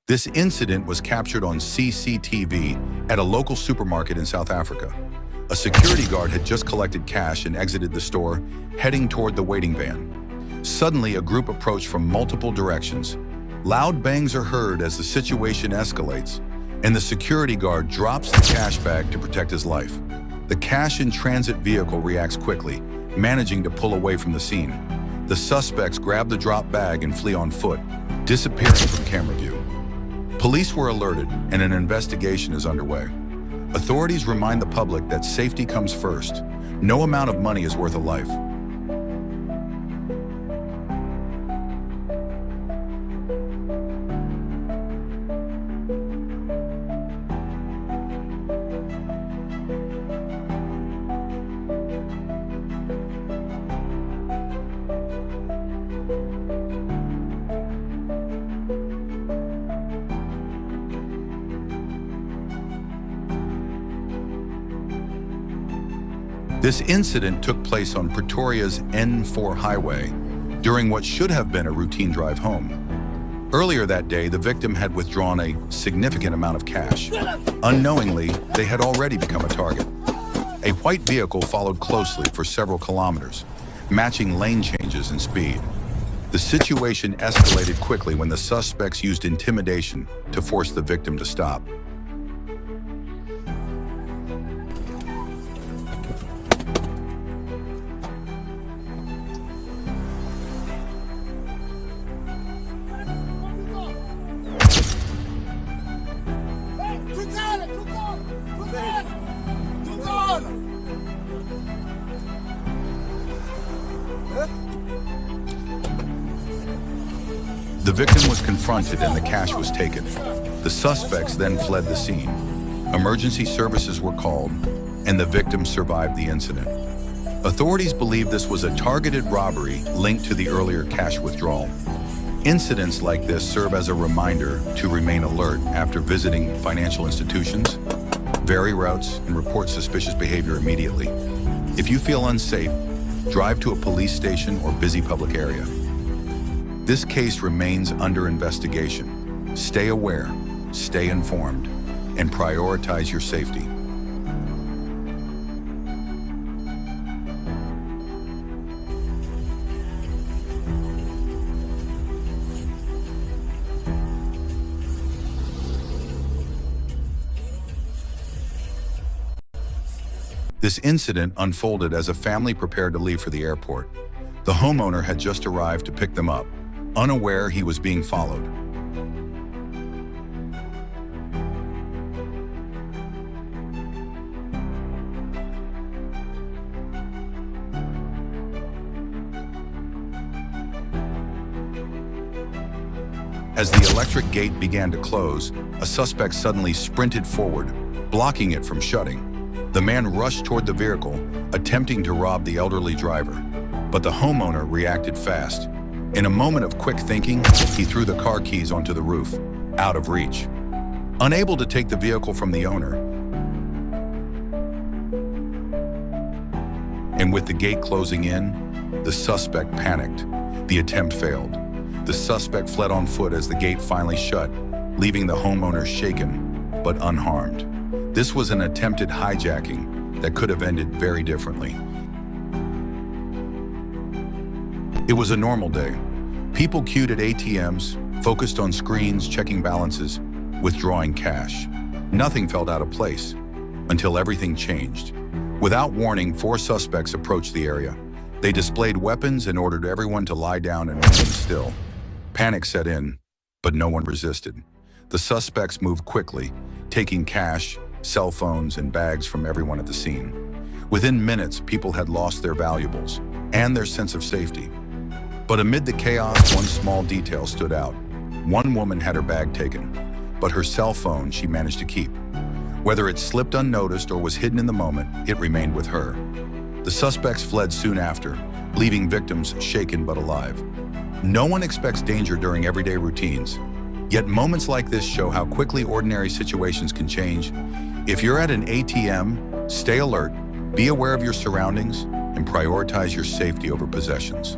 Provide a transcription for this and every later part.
This incident was captured on CCTV at a local supermarket in South Africa. A security guard had just collected cash and exited the store, heading toward the waiting van. Suddenly, a group approached from multiple directions. Loud bangs are heard as the situation escalates, and the security guard drops the cash bag to protect his life. The cash-in-transit vehicle reacts quickly, managing to pull away from the scene. The suspects grab the dropped bag and flee on foot, disappearing from camera view. Police were alerted, and an investigation is underway. Authorities remind the public that safety comes first. No amount of money is worth a life. This incident took place on Pretoria's N4 highway during what should have been a routine drive home. Earlier that day, the victim had withdrawn a significant amount of cash. Unknowingly, they had already become a target. A white vehicle followed closely for several kilometers, matching lane changes and speed. The situation escalated quickly when the suspects used intimidation to force the victim to stop. The victim was confronted and the cash was taken. The suspects then fled the scene. Emergency services were called, and the victim survived the incident. Authorities believe this was a targeted robbery linked to the earlier cash withdrawal. Incidents like this serve as a reminder to remain alert after visiting financial institutions, vary routes, and report suspicious behavior immediately. If you feel unsafe, drive to a police station or busy public area. This case remains under investigation. Stay aware, stay informed, and prioritize your safety. This incident unfolded as a family prepared to leave for the airport. The homeowner had just arrived to pick them up, unaware he was being followed. As the electric gate began to close, a suspect suddenly sprinted forward, blocking it from shutting. The man rushed toward the vehicle, attempting to rob the elderly driver, but the homeowner reacted fast. In a moment of quick thinking, he threw the car keys onto the roof, out of reach. Unable to take the vehicle from the owner, and with the gate closing in, the suspect panicked. The attempt failed. The suspect fled on foot as the gate finally shut, leaving the homeowner shaken but unharmed. This was an attempted hijacking that could have ended very differently. It was a normal day. People queued at ATMs, focused on screens, checking balances, withdrawing cash. Nothing felt out of place until everything changed. Without warning, 4 suspects approached the area. They displayed weapons and ordered everyone to lie down and remain still. Panic set in, but no one resisted. The suspects moved quickly, taking cash, cell phones, and bags from everyone at the scene. Within minutes, people had lost their valuables and their sense of safety. But amid the chaos, one small detail stood out. One woman had her bag taken, but her cell phone she managed to keep. Whether it slipped unnoticed or was hidden in the moment, it remained with her. The suspects fled soon after, leaving victims shaken but alive. No one expects danger during everyday routines. Yet moments like this show how quickly ordinary situations can change. If you're at an ATM, stay alert, be aware of your surroundings, and prioritize your safety over possessions.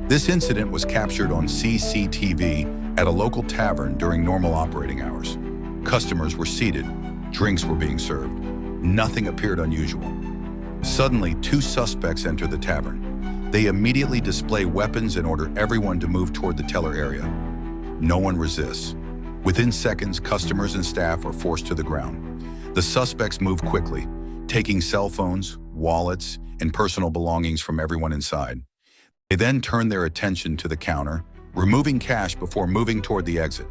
This incident was captured on CCTV at a local tavern during normal operating hours. Customers were seated, drinks were being served. Nothing appeared unusual. Suddenly, two suspects enter the tavern. They immediately display weapons and order everyone to move toward the teller area. No one resists. Within seconds, customers and staff are forced to the ground. The suspects move quickly, taking cell phones, wallets, and personal belongings from everyone inside. They then turn their attention to the counter, removing cash before moving toward the exit.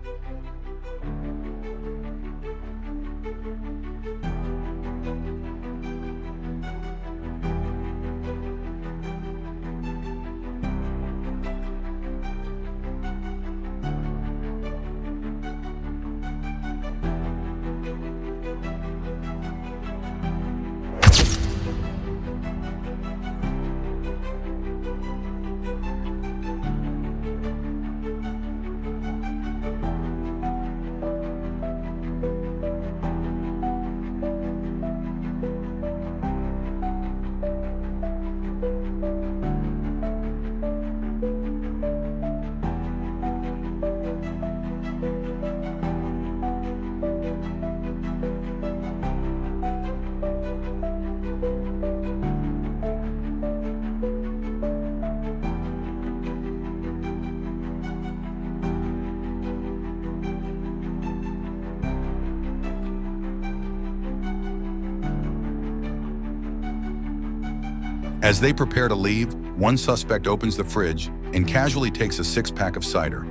As they prepare to leave, one suspect opens the fridge and casually takes a six-pack of cider.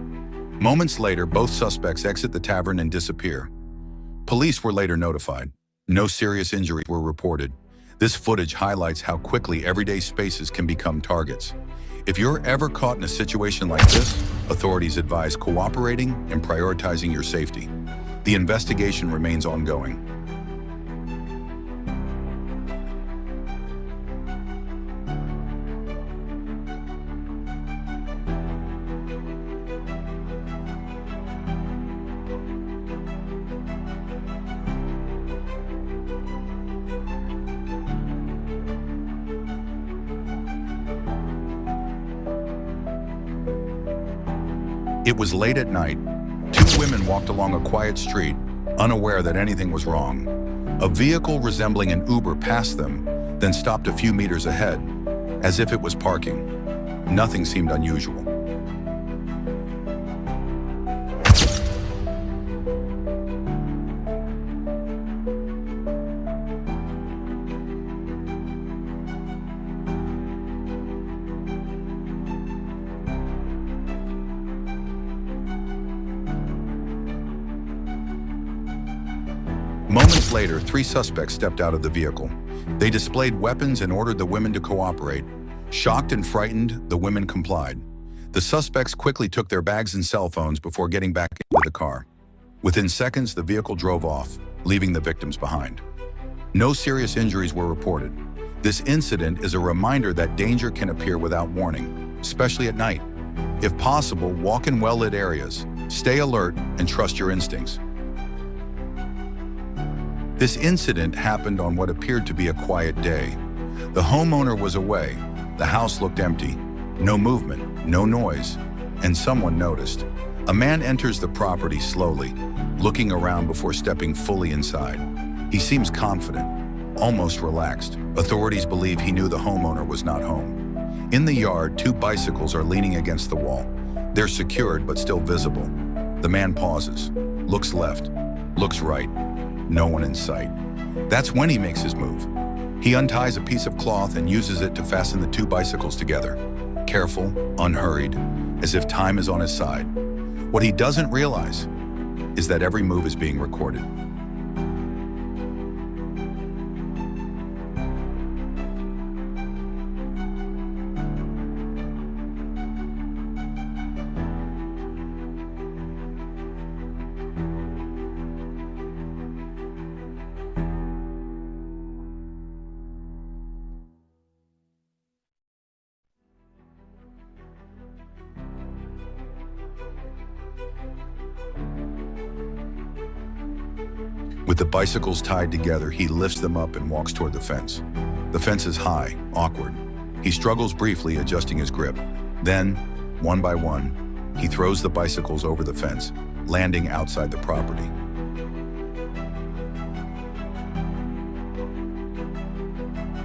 Moments later, both suspects exit the tavern and disappear. Police were later notified. No serious injuries were reported. This footage highlights how quickly everyday spaces can become targets. If you're ever caught in a situation like this, authorities advise cooperating and prioritizing your safety. The investigation remains ongoing. It was late at night. Two women walked along a quiet street, unaware that anything was wrong. A vehicle resembling an Uber passed them, then stopped a few meters ahead, as if it was parking. Nothing seemed unusual. Moments later, three suspects stepped out of the vehicle. They displayed weapons and ordered the women to cooperate. Shocked and frightened, the women complied. The suspects quickly took their bags and cell phones before getting back into the car. Within seconds, the vehicle drove off, leaving the victims behind. No serious injuries were reported. This incident is a reminder that danger can appear without warning, especially at night. If possible, walk in well-lit areas, stay alert, and trust your instincts. This incident happened on what appeared to be a quiet day. The homeowner was away. The house looked empty. No movement, no noise, and someone noticed. A man enters the property slowly, looking around before stepping fully inside. He seems confident, almost relaxed. Authorities believe he knew the homeowner was not home. In the yard, two bicycles are leaning against the wall. They're secured but still visible. The man pauses, looks left, looks right. No one in sight. That's when he makes his move. He unties a piece of cloth and uses it to fasten the two bicycles together. Careful, unhurried, as if time is on his side. What he doesn't realize is that every move is being recorded. With the bicycles tied together, he lifts them up and walks toward the fence. The fence is high, awkward. He struggles briefly, adjusting his grip. Then, one by one, he throws the bicycles over the fence, landing outside the property.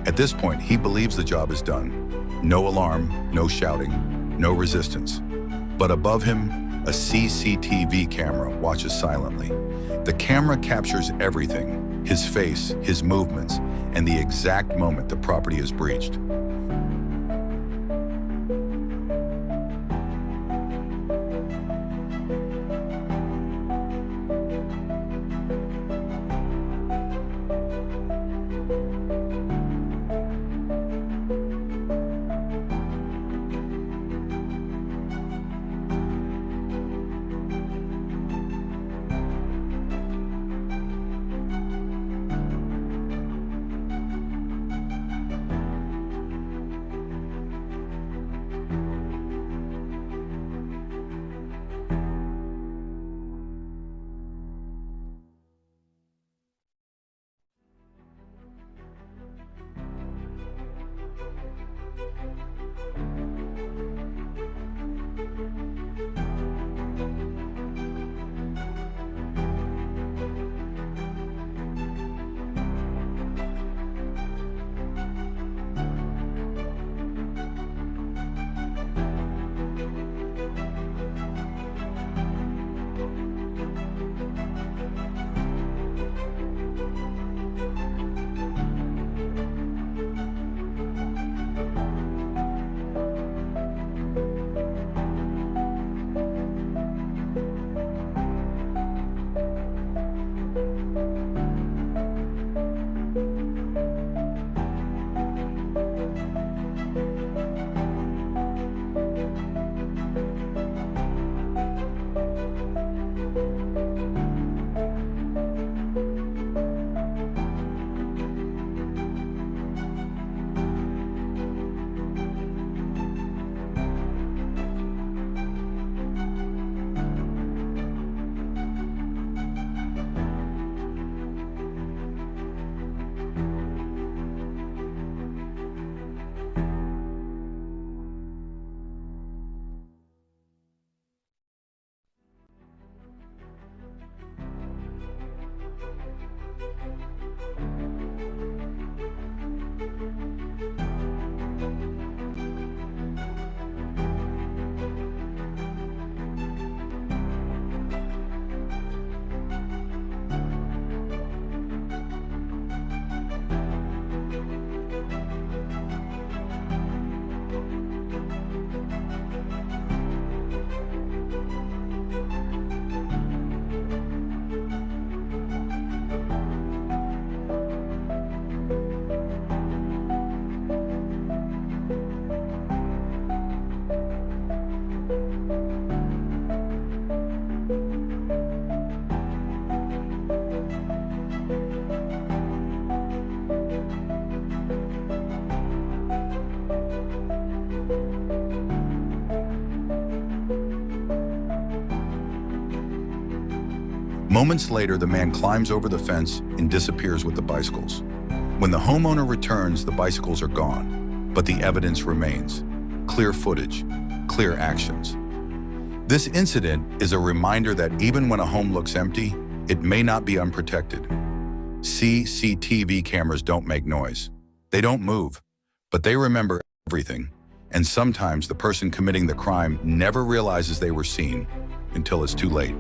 At this point, he believes the job is done. No alarm, no shouting, no resistance. But above him, a CCTV camera watches silently. The camera captures everything: his face, his movements, and the exact moment the property is breached. Moments later, the man climbs over the fence and disappears with the bicycles. When the homeowner returns, the bicycles are gone, but the evidence remains. Clear footage, clear actions. This incident is a reminder that even when a home looks empty, it may not be unprotected. CCTV cameras don't make noise. They don't move, but they remember everything. And sometimes the person committing the crime never realizes they were seen until it's too late.